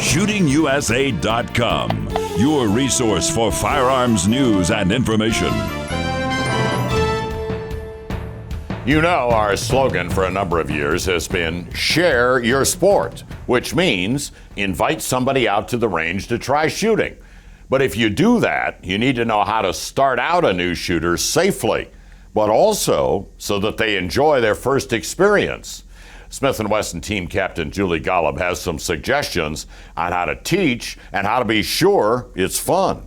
ShootingUSA.com, your resource for firearms news and information. You know, our slogan for a number of years has been share your sport, which means invite somebody out to the range to try shooting. But if you do that, you need to know how to start out a new shooter safely, but also so that they enjoy their first experience. Smith & Wesson team captain Julie Golob has some suggestions on how to teach and how to be sure it's fun.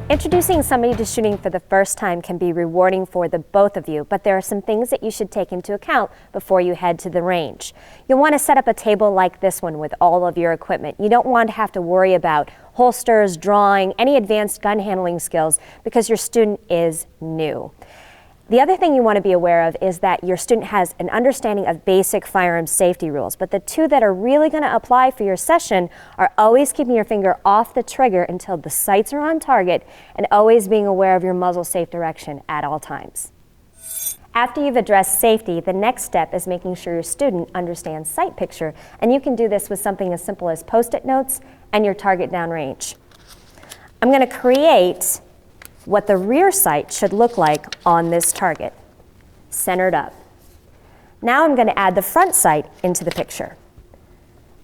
Introducing somebody to shooting for the first time can be rewarding for the both of you, but there are some things that you should take into account before you head to the range. You'll want to set up a table like this one with all of your equipment. You don't want to have to worry about holsters, drawing, any advanced gun handling skills because your student is new. The other thing you want to be aware of is that your student has an understanding of basic firearm safety rules, but the two that are really going to apply for your session are always keeping your finger off the trigger until the sights are on target and always being aware of your muzzle safe direction at all times. After you've addressed safety, the next step is making sure your student understands sight picture, and you can do this with something as simple as Post-it notes and your target downrange. I'm going to create what the rear sight should look like on this target, centered up. Now I'm going to add the front sight into the picture.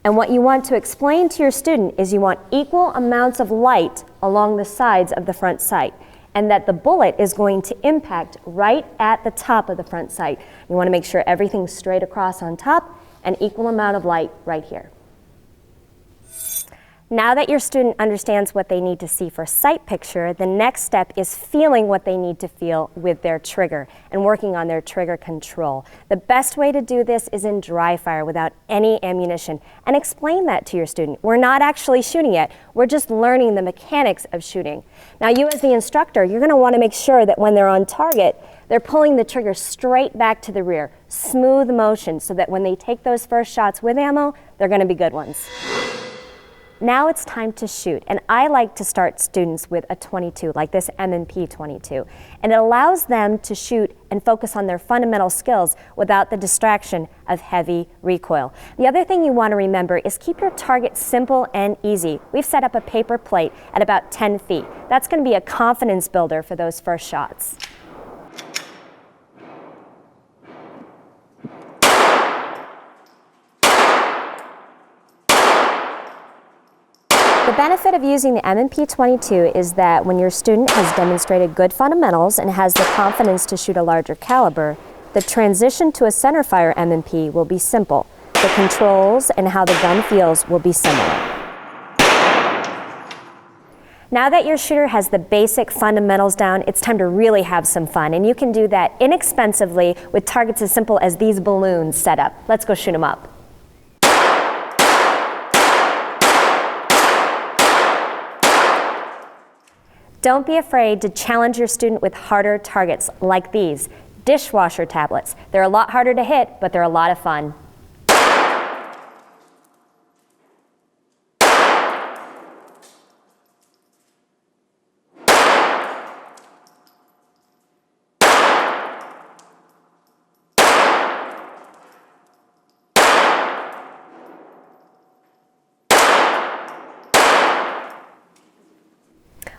And what you want to explain to your student is you want equal amounts of light along the sides of the front sight, and that the bullet is going to impact right at the top of the front sight. You want to make sure everything's straight across on top and equal amount of light right here. Now that your student understands what they need to see for sight picture, the next step is feeling what they need to feel with their trigger and working on their trigger control. The best way to do this is in dry fire without any ammunition, and explain that to your student. We're not actually shooting yet, we're just learning the mechanics of shooting. Now you as the instructor, you're going to want to make sure that when they're on target, they're pulling the trigger straight back to the rear, smooth motion, so that when they take those first shots with ammo, they're going to be good ones. Now it's time to shoot, and I like to start students with a 22, like this M&P 22, and it allows them to shoot and focus on their fundamental skills without the distraction of heavy recoil. The other thing you want to remember is keep your target simple and easy. We've set up a paper plate at about 10 feet. That's going to be a confidence builder for those first shots. The benefit of using the M&P 22 is that when your student has demonstrated good fundamentals and has the confidence to shoot a larger caliber, the transition to a centerfire M&P will be simple. The controls and how the gun feels will be similar. Now that your shooter has the basic fundamentals down, it's time to really have some fun, and you can do that inexpensively with targets as simple as these balloons set up. Let's go shoot them up. Don't be afraid to challenge your student with harder targets like these, dishwasher tablets. They're a lot harder to hit, but they're a lot of fun.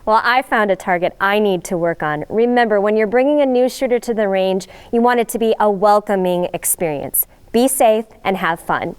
Well, I found a target I need to work on. Remember, when you're bringing a new shooter to the range, you want it to be a welcoming experience. Be safe and have fun.